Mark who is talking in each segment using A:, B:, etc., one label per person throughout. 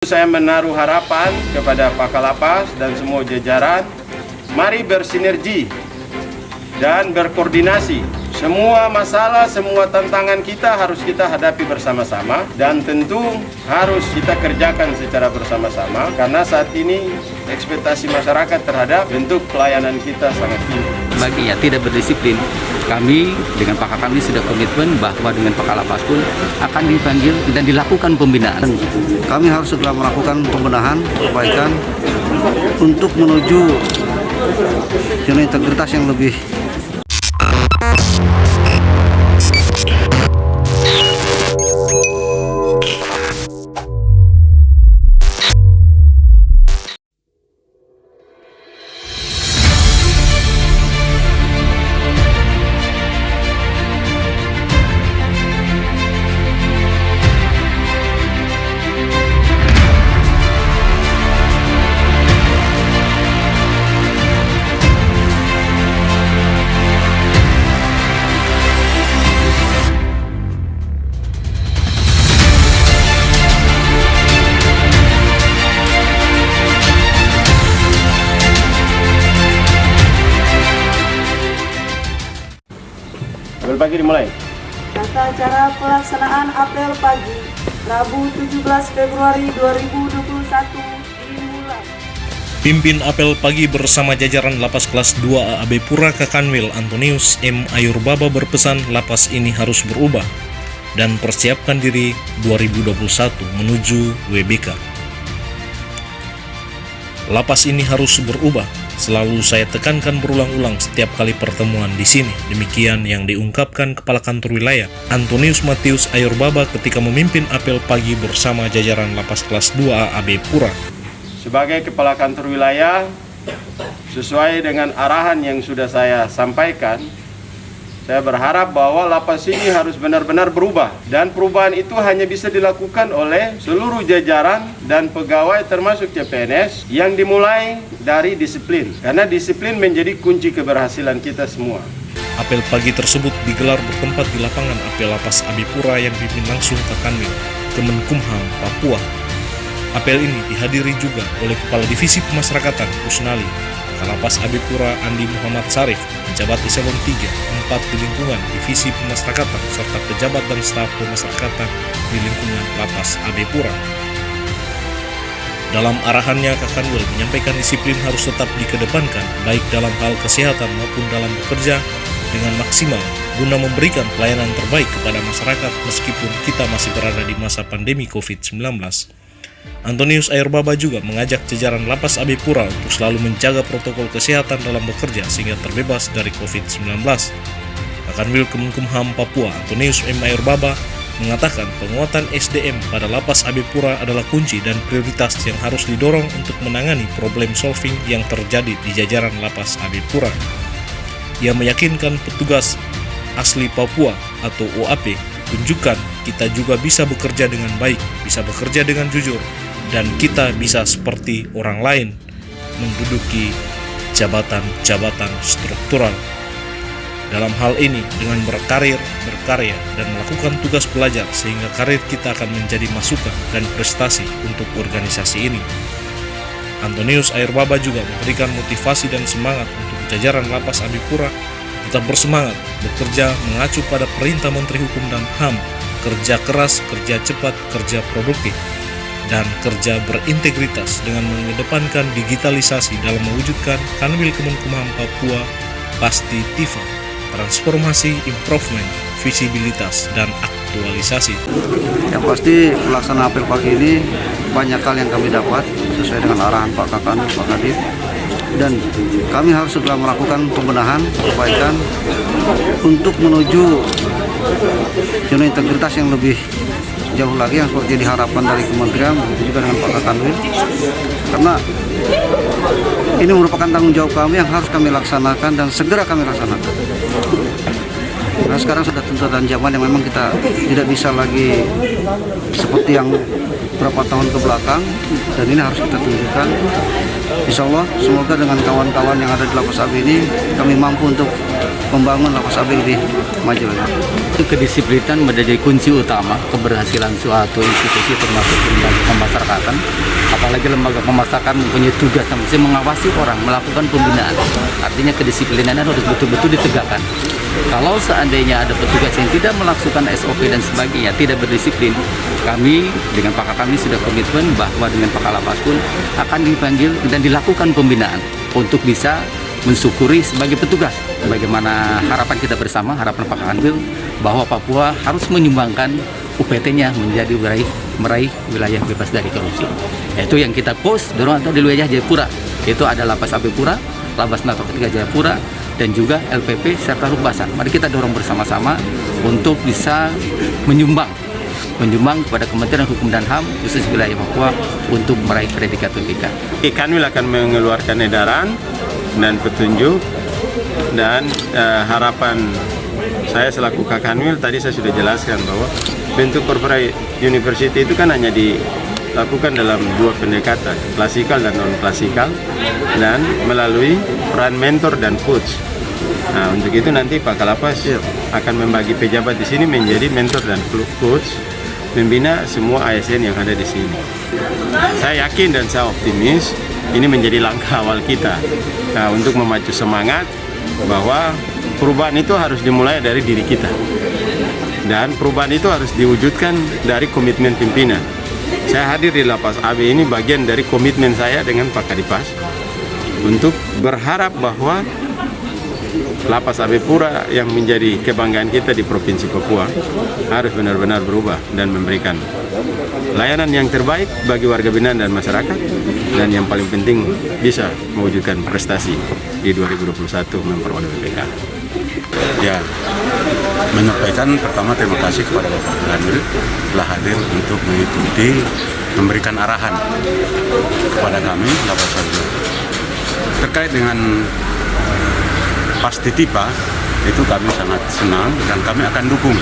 A: Saya menaruh harapan kepada Pak Kalapas dan semua jajaran, mari bersinergi dan berkoordinasi. Semua masalah, semua tantangan kita harus kita hadapi bersama-sama dan tentu harus kita kerjakan secara bersama-sama karena saat ini ekspektasi masyarakat terhadap bentuk pelayanan kita sangat tinggi.
B: Bagi yang tidak berdisiplin, kami dengan Pak Kakamni sudah komitmen bahwa dengan Pak Kalapas pun akan dipanggil dan dilakukan pembinaan.
C: Kami harus segera melakukan pembenahan, perbaikan untuk menuju zona integritas yang lebih.
A: Apel pagi dimulai.
D: Tata cara pelaksanaan apel pagi Rabu 17 Februari 2021 dimulai.
E: Pimpin apel pagi bersama jajaran Lapas Kelas 2 AAB Pura Kakanwil Antonius M. Ayurbaba berpesan lapas ini harus berubah dan persiapkan diri 2021 menuju WBK. Lapas ini harus berubah. Selalu saya tekankan berulang-ulang setiap kali pertemuan di sini. Demikian yang diungkapkan Kepala Kantor Wilayah Antonius Matius Ayurbaba ketika memimpin apel pagi bersama jajaran Lapas Kelas 2 AAB Pura.
A: Sebagai Kepala Kantor Wilayah, sesuai dengan arahan yang sudah saya sampaikan, saya berharap bahwa lapas ini harus benar-benar berubah. Dan perubahan itu hanya bisa dilakukan oleh seluruh jajaran dan pegawai termasuk CPNS yang dimulai dari disiplin. Karena disiplin menjadi kunci keberhasilan kita semua.
E: Apel pagi tersebut digelar bertempat di lapangan apel Lapas AB Pura yang dipimpin langsung Kakanwil, Kemenkumham, Papua. Apel ini dihadiri juga oleh Kepala Divisi Pemasyarakatan Kusnali, Kalapas AB Pura Andi Muhammad Sarif, pejabat eselon 3, 4 di lingkungan Divisi Pemasyarakatan, serta pejabat dan staf pemasyarakatan di lingkungan Lapas AB Pura. Dalam arahannya, Kakanwil menyampaikan disiplin harus tetap dikedepankan, baik dalam hal kesehatan maupun dalam bekerja dengan maksimal, guna memberikan pelayanan terbaik kepada masyarakat meskipun kita masih berada di masa pandemi COVID-19. Antonius Ayurbaba juga mengajak jajaran Lapas AB Pura untuk selalu menjaga protokol kesehatan dalam bekerja sehingga terbebas dari COVID-19. Kakanwil Kemenkumham Papua Antonius M. Ayurbaba mengatakan penguatan SDM pada Lapas AB Pura adalah kunci dan prioritas yang harus didorong untuk menangani problem solving yang terjadi di jajaran Lapas AB Pura. Ia meyakinkan petugas asli Papua atau OAP tunjukkan kita juga bisa bekerja dengan baik, bisa bekerja dengan jujur, dan kita bisa seperti orang lain menduduki jabatan-jabatan struktural. Dalam hal ini, dengan berkarir, berkarya, dan melakukan tugas belajar sehingga karir kita akan menjadi masukan dan prestasi untuk organisasi ini. Antonius Ayurbaba juga memberikan motivasi dan semangat untuk jajaran Lapas AB Pura tetap bersemangat, bekerja mengacu pada perintah Menteri Hukum dan HAM, kerja keras, kerja cepat, kerja produktif, dan kerja berintegritas dengan mengedepankan digitalisasi dalam mewujudkan Kanwil Kemenkumham Papua Pasti Tifa, transformasi, improvement, visibilitas, dan aktualisasi.
C: Yang pasti pelaksanaan apel pagi ini banyak hal yang kami dapat sesuai dengan arahan Pak Kakamni, Pak Kadif. Dan kami harus segera melakukan pembenahan, perbaikan untuk menuju zona integritas yang lebih jauh lagi yang seperti diharapkan dari kementerian, begitu juga dengan Pak Kakanwil. Karena ini merupakan tanggung jawab kami yang harus kami laksanakan dan segera kami laksanakan. Nah, sekarang sudah tuntutan zaman yang memang kita tidak bisa lagi seperti yang beberapa tahun ke belakang, dan ini harus kita tunjukkan. Insya Allah, semoga dengan kawan-kawan yang ada di Lapas AB ini kami mampu untuk membangun lapas AB lebih maju lagi.
B: Kedisiplinan menjadi kunci utama keberhasilan suatu institusi termasuk lembaga pemasyarakatan. Apalagi lembaga pemasyarakatan mempunyai tugas yang mesti mengawasi orang melakukan pembinaan. Artinya kedisiplinan harus betul-betul ditegakkan. Kalau seandainya ada petugas yang tidak melakukan SOP dan sebagainya, tidak berdisiplin, kami dengan pakar kami sudah komitmen bahwa dengan Pak Kalapaskul akan dipanggil dan dilakukan pembinaan untuk bisa mensyukuri sebagai petugas. Bagaimana harapan kita bersama, harapan Pak Kanwil, bahwa Papua harus menyumbangkan UPT-nya menjadi meraih wilayah bebas dari korupsi. Itu yang kita dorong di wilayah Jayapura. Itu ada Lapas AB Pura, Lapas Narkotika Jayapura, dan juga LPP serta Rubasan. Mari kita dorong bersama-sama untuk bisa menyumbang kepada Kementerian Hukum dan HAM khusus wilayah Papua untuk meraih predikat PPK.
A: Kanwil akan mengeluarkan edaran dan petunjuk, dan harapan saya selaku Kakanwil tadi saya sudah jelaskan bahwa bentuk corporate university itu kan hanya dilakukan dalam dua pendekatan, klasikal dan non klasikal, dan melalui peran mentor dan coach. Nah, untuk itu nanti Pak Kalapas akan membagi pejabat di sini menjadi mentor dan coach, membina semua ASN yang ada di sini. Saya yakin dan saya optimis ini menjadi langkah awal kita untuk memacu semangat bahwa perubahan itu harus dimulai dari diri kita, dan perubahan itu harus diwujudkan dari komitmen pimpinan. Saya hadir di Lapas AB ini bagian dari komitmen saya dengan Pak Kadipas untuk berharap bahwa Lapas AB Pura yang menjadi kebanggaan kita di Provinsi Papua harus benar-benar berubah dan memberikan layanan yang terbaik bagi warga binaan dan masyarakat, dan yang paling penting bisa mewujudkan prestasi di 2021 memperoleh PPK.
F: Ya, menyampaikan pertama terima kasih kepada Bapak Kanwil telah hadir untuk mengikuti, memberikan arahan kepada kami Lapas AB. Terkait dengan Pasti Tipa, itu kami sangat senang dan kami akan dukung.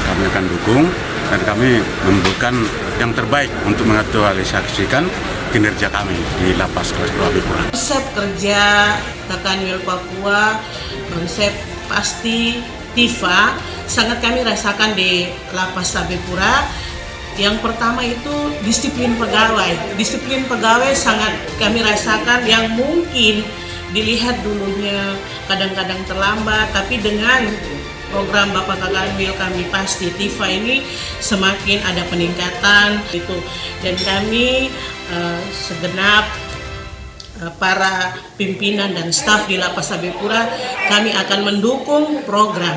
F: Kami akan dukung dan kami memberikan yang terbaik untuk mengaktualisasikan kinerja kami di Lapas Kelas AB Pura.
G: Konsep kerja Kakanwil Papua, konsep Pasti Tifa sangat kami rasakan di Lapas AB Pura. Yang pertama itu disiplin pegawai. Disiplin pegawai sangat kami rasakan, yang mungkin dilihat dulunya kadang-kadang terlambat, tapi dengan program Bapak Kakanwil kami Pasti Tifa ini semakin ada peningkatan itu, dan kami segenap para pimpinan dan staf di Lapas AB Pura kami akan mendukung program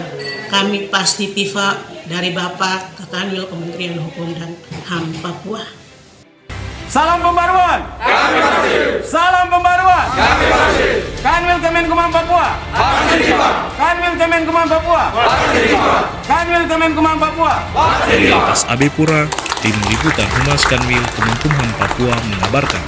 G: kami Pasti Tifa dari Bapak Kakanwil Kementerian Hukum dan HAM Papua.
A: Salam pembaruan. Kami pasti. Salam pembaruan. Kami pasti. Kanwil Kemenkumham Papua. Pasti Tifa. Kanwil Kemenkumham Papua. Pasti Tifa. Kanwil Kemenkumham Papua. Pasti Tifa.
E: Lapas AB Pura, Tim Liputan Humas Kanwil Kemenkumham Papua mengabarkan.